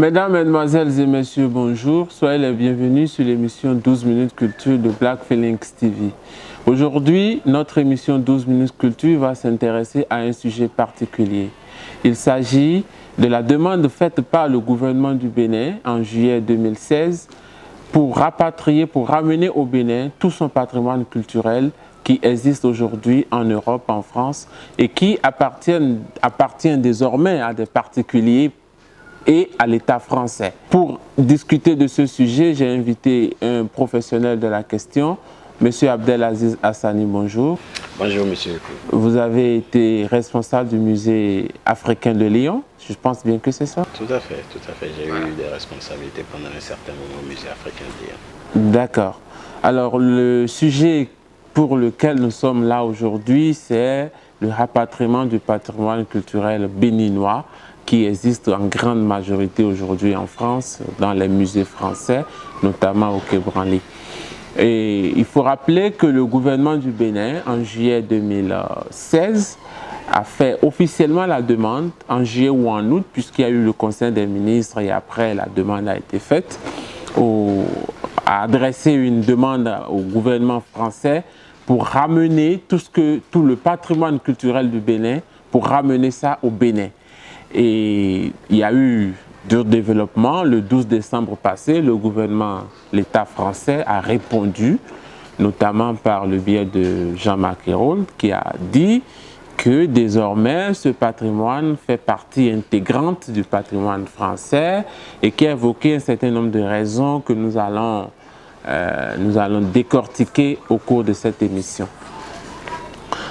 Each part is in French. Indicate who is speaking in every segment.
Speaker 1: Mesdames, Mesdemoiselles et Messieurs, bonjour. Soyez les bienvenus sur l'émission 12 minutes culture de Black Phoenix TV. Aujourd'hui, notre émission 12 minutes culture va s'intéresser à un sujet particulier. Il s'agit de la demande faite par le gouvernement du Bénin en juillet 2016 pour rapatrier, pour ramener au Bénin tout son patrimoine culturel qui existe aujourd'hui en Europe, en France et qui appartient désormais à des particuliers et à l'État français. Pour discuter de ce sujet, j'ai invité un professionnel de la question, M. Abdelaziz Hassani, bonjour.
Speaker 2: Bonjour, monsieur.
Speaker 1: Vous avez été responsable du musée africain de Lyon, je pense bien que c'est ça?
Speaker 2: Tout à fait, tout à fait. J'ai eu des responsabilités pendant un certain moment au musée africain de Lyon.
Speaker 1: D'accord. Alors, le sujet pour lequel nous sommes là aujourd'hui, c'est le rapatriement du patrimoine culturel béninois qui existe en grande majorité aujourd'hui en France, dans les musées français, notamment au Quai Branly. Et il faut rappeler que le gouvernement du Bénin, en juillet 2016, a fait officiellement la demande, en juillet ou en août, puisqu'il y a eu le Conseil des ministres et après la demande a été faite, a adressé une demande au gouvernement français pour ramener tout le patrimoine culturel du Bénin, pour ramener ça au Bénin. Et il y a eu du développement. Le 12 décembre passé, le gouvernement, l'État français a répondu, notamment par le biais de Jean-Marc Ayrault, qui a dit que désormais ce patrimoine fait partie intégrante du patrimoine français et qui a évoqué un certain nombre de raisons que nous allons décortiquer au cours de cette émission.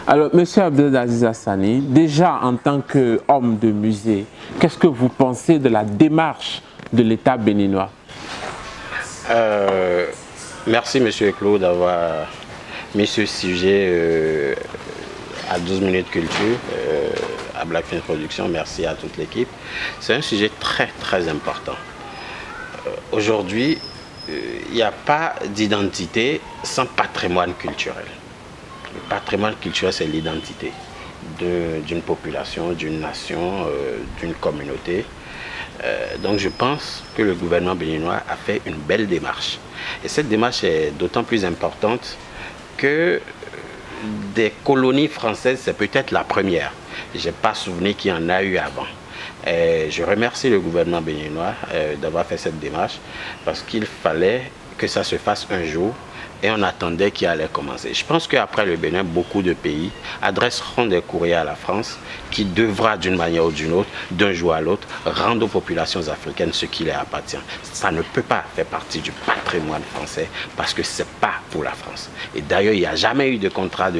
Speaker 1: Alors, M. Abdelaziz Hassani, déjà en tant qu'homme de musée, qu'est-ce que vous pensez de la démarche de l'État béninois?
Speaker 2: Merci, M. Claude, d'avoir mis ce sujet à 12 minutes culture, à Black Phoenix Productions. Merci à toute l'équipe. C'est un sujet très, très important. Aujourd'hui, il n'y a pas d'identité sans patrimoine culturel. Le patrimoine culturel, c'est l'identité d'une population, d'une nation, d'une communauté. Donc je pense que le gouvernement béninois a fait une belle démarche. Et cette démarche est d'autant plus importante que des colonies françaises, c'est peut-être la première. Je n'ai pas souvenir qu'il y en a eu avant. Et je remercie le gouvernement béninois d'avoir fait cette démarche parce qu'il fallait que ça se fasse un jour. Et on attendait qu'il allait commencer. Je pense qu'après le Bénin, beaucoup de pays adresseront des courriers à la France qui devra d'une manière ou d'une autre, d'un jour à l'autre, rendre aux populations africaines ce qui leur appartient. Ça ne peut pas faire partie du patrimoine français parce que ce n'est pas pour la France. Et d'ailleurs, il n'y a jamais eu de contrat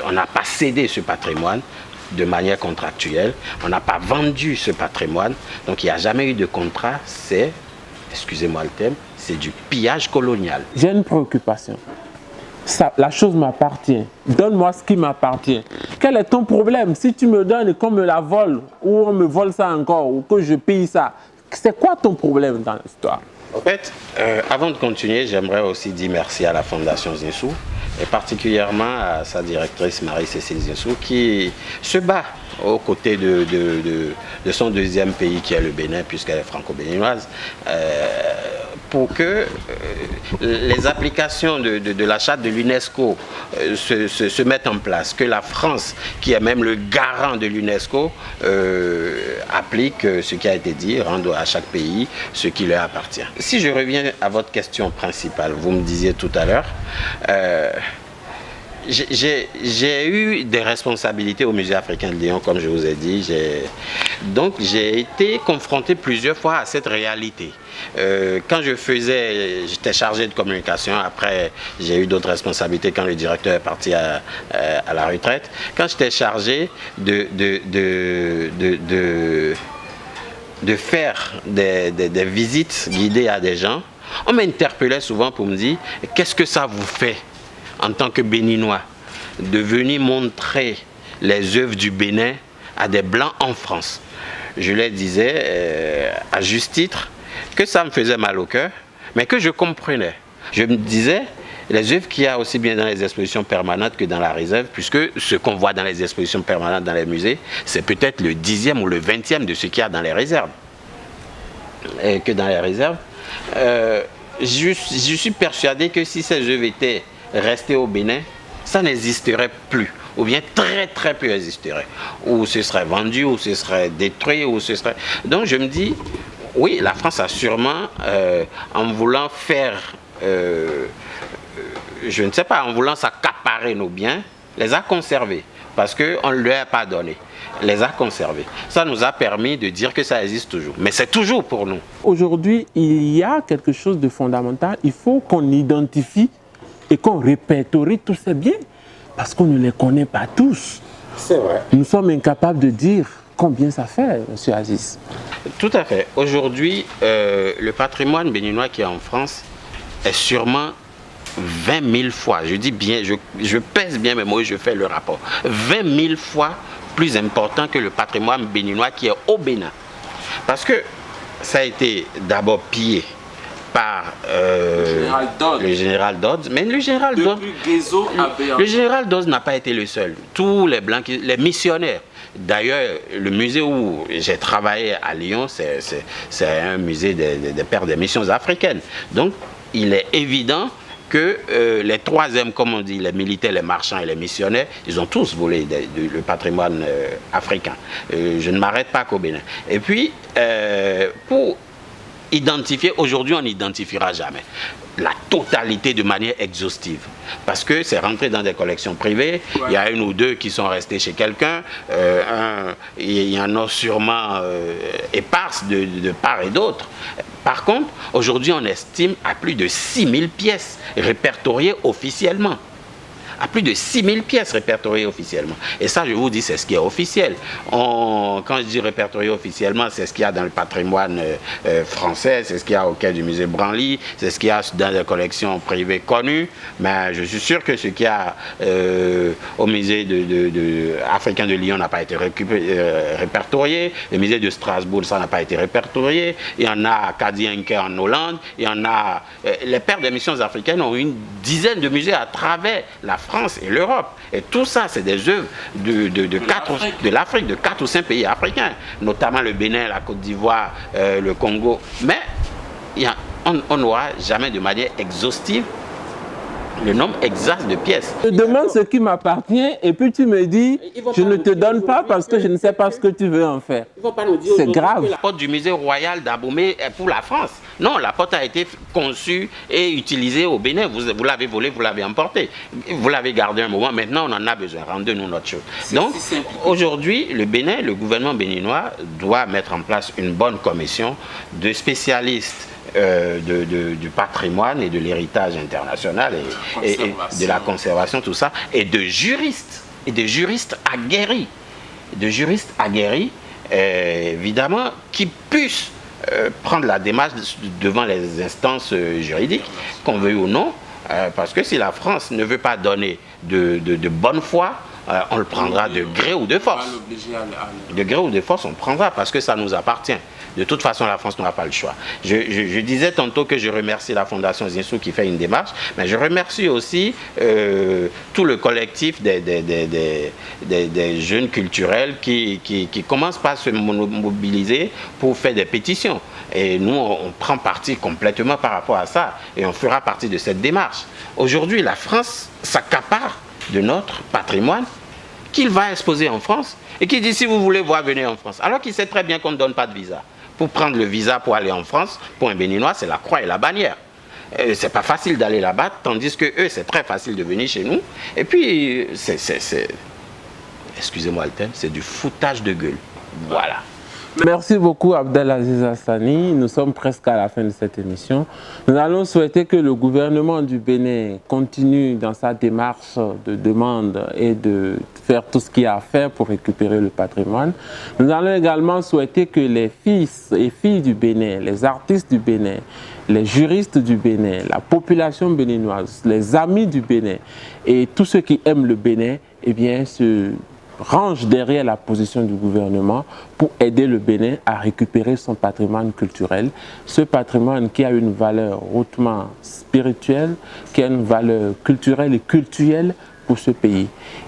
Speaker 2: on n'a pas cédé ce patrimoine de manière contractuelle. On n'a pas vendu ce patrimoine. Donc il n'y a jamais eu de contrat. C'est, excusez-moi le terme, c'est du pillage colonial.
Speaker 1: J'ai une préoccupation. La chose m'appartient. Donne-moi ce qui m'appartient. Quel est ton problème? Si tu me donnes et qu'on me la vole, ou on me vole ça encore, ou que je paye ça, c'est quoi ton problème dans l'histoire?
Speaker 2: En fait, avant de continuer, j'aimerais aussi dire merci à la Fondation Zinsou, et particulièrement à sa directrice Marie-Cécile Zinsou, qui se bat aux côtés de son deuxième pays qui est le Bénin, puisqu'elle est franco-béninoise, pour que les applications de la charte de l'UNESCO se mettent en place, que la France, qui est même le garant de l'UNESCO, applique ce qui a été dit, rendre à chaque pays ce qui leur appartient. Si je reviens à votre question principale, vous me disiez tout à l'heure, j'ai eu des responsabilités au musée africain de Lyon, comme je vous ai dit. Donc j'ai été confronté plusieurs fois à cette réalité. Quand j'étais chargé de communication, après j'ai eu d'autres responsabilités quand le directeur est parti à la retraite. Quand j'étais chargé de faire des visites guidées à des gens, on m'interpellait souvent pour me dire « Qu'est-ce que ça vous fait ?» en tant que Béninois, de venir montrer les œuvres du Bénin à des Blancs en France. Je leur disais, à juste titre, que ça me faisait mal au cœur, mais que je comprenais. Je me disais, les œuvres qu'il y a aussi bien dans les expositions permanentes que dans la réserve, puisque ce qu'on voit dans les expositions permanentes dans les musées, c'est peut-être le 10e ou le 20e de ce qu'il y a dans les réserves. que dans les réserves. Je suis persuadé que si ces œuvres étaient restées au Bénin, ça n'existerait plus, ou bien très très peu existerait, ou ce serait vendu, ou ce serait détruit, ou ce serait... Donc je me dis, oui, la France a sûrement, en voulant faire, je ne sais pas, en voulant s'accaparer nos biens, les a conservés, parce qu'on ne leur a pas donné, les a conservés. Ça nous a permis de dire que ça existe toujours, mais c'est toujours pour nous.
Speaker 1: Aujourd'hui, il y a quelque chose de fondamental, il faut qu'on identifie et qu'on répertorie tous ces biens, parce qu'on ne les connaît pas tous.
Speaker 2: C'est vrai.
Speaker 1: Nous sommes incapables de dire combien ça fait, M. Aziz.
Speaker 2: Tout à fait. Aujourd'hui, le patrimoine béninois qui est en France est sûrement 20 000 fois, je dis bien, je pèse bien mes mots et je fais le rapport, 20 000 fois plus important que le patrimoine béninois qui est au Bénin. Parce que ça a été d'abord pillé par le général Dodds, mais le général Dodds n'a pas été le seul. Tous les Blancs, les missionnaires. D'ailleurs, le musée où j'ai travaillé à Lyon, c'est un musée des pères des missions africaines. Donc, il est évident que les troisièmes, comme on dit, les militaires, les marchands et les missionnaires, ils ont tous volé le patrimoine africain. Je ne m'arrête pas qu'au Bénin. Et puis, pour identifier, aujourd'hui on n'identifiera jamais la totalité de manière exhaustive, parce que c'est rentré dans des collections privées, il y a une ou deux qui sont restées chez quelqu'un, il y en a sûrement éparses de part et d'autre. Par contre, aujourd'hui on estime à plus de 6 000 pièces répertoriées officiellement. À plus de 6 000 pièces répertoriées officiellement. Et ça, je vous dis, c'est ce qui est officiel. Quand je dis répertorié officiellement, c'est ce qu'il y a dans le patrimoine français, c'est ce qu'il y a au quai du musée Branly, c'est ce qu'il y a dans les collections privées connues. Mais je suis sûr que ce qu'il y a au musée africain de Lyon n'a pas été répertorié. Le musée de Strasbourg, ça n'a pas été répertorié. Il y en a à Kadienke en Hollande. Il y en a... les pères des missions africaines ont une dizaine de musées à travers la France et l'Europe. Et tout ça, c'est des œuvres de l'Afrique, de 4 ou 5 pays africains, notamment le Bénin, la Côte d'Ivoire, le Congo. Mais on n'aura jamais de manière exhaustive le nombre exact de pièces.
Speaker 1: Je demande ce qui m'appartient et puis tu me dis, je ne te donne pas parce que je ne sais pas ce que tu veux en faire. C'est grave.
Speaker 2: La porte du musée royal d'Abomey est pour la France. Non, la porte a été conçue et utilisée au Bénin. Vous l'avez volée, vous l'avez emportée. Vous l'avez gardée un moment, maintenant on en a besoin. Rendez-nous notre chose. Donc, aujourd'hui, le Bénin, le gouvernement béninois doit mettre en place une bonne commission de spécialistes du patrimoine et de l'héritage international et de la conservation, tout ça, et de juristes aguerris, évidemment, qui puissent prendre la démarche devant les instances juridiques, qu'on veuille ou non, parce que si la France ne veut pas donner de bonne foi, on le prendra de gré ou de force. De gré ou de force, on prendra parce que ça nous appartient. De toute façon, la France n'aura pas le choix. Je disais tantôt que je remercie la Fondation Zinsou qui fait une démarche, mais je remercie aussi tout le collectif des jeunes culturels qui commencent par se mobiliser pour faire des pétitions. Et nous, on prend parti complètement par rapport à ça et on fera partie de cette démarche. Aujourd'hui, la France s'accapare de notre patrimoine qu'il va exposer en France et qui dit si vous voulez voir, venez en France. Alors qu'il sait très bien qu'on ne donne pas de visa. Pour prendre le visa pour aller en France, pour un Béninois, c'est la croix et la bannière. C'est pas facile d'aller là-bas, tandis que eux, c'est très facile de venir chez nous. Et puis, excusez-moi le terme, c'est du foutage de gueule. Voilà.
Speaker 1: Merci beaucoup Abdelaziz Hassani. Nous sommes presque à la fin de cette émission. Nous allons souhaiter que le gouvernement du Bénin continue dans sa démarche de demande et de faire tout ce qu'il y a à faire pour récupérer le patrimoine. Nous allons également souhaiter que les fils et filles du Bénin, les artistes du Bénin, les juristes du Bénin, la population béninoise, les amis du Bénin et tous ceux qui aiment le Bénin, eh bien, se range derrière la position du gouvernement pour aider le Bénin à récupérer son patrimoine culturel, ce patrimoine qui a une valeur hautement spirituelle, qui a une valeur culturelle et cultuelle pour ce pays.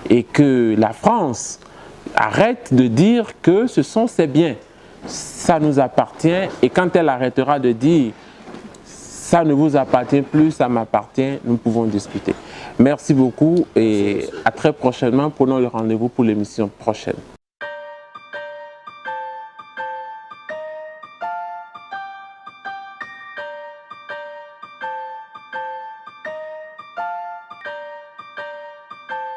Speaker 1: Et que la France arrête de dire que ce sont ses biens. ça nous appartient. Et quand elle arrêtera de dire ça ne vous appartient plus, ça m'appartient, nous pouvons discuter. Merci beaucoup et à très prochainement. Prenons le rendez-vous pour l'émission prochaine.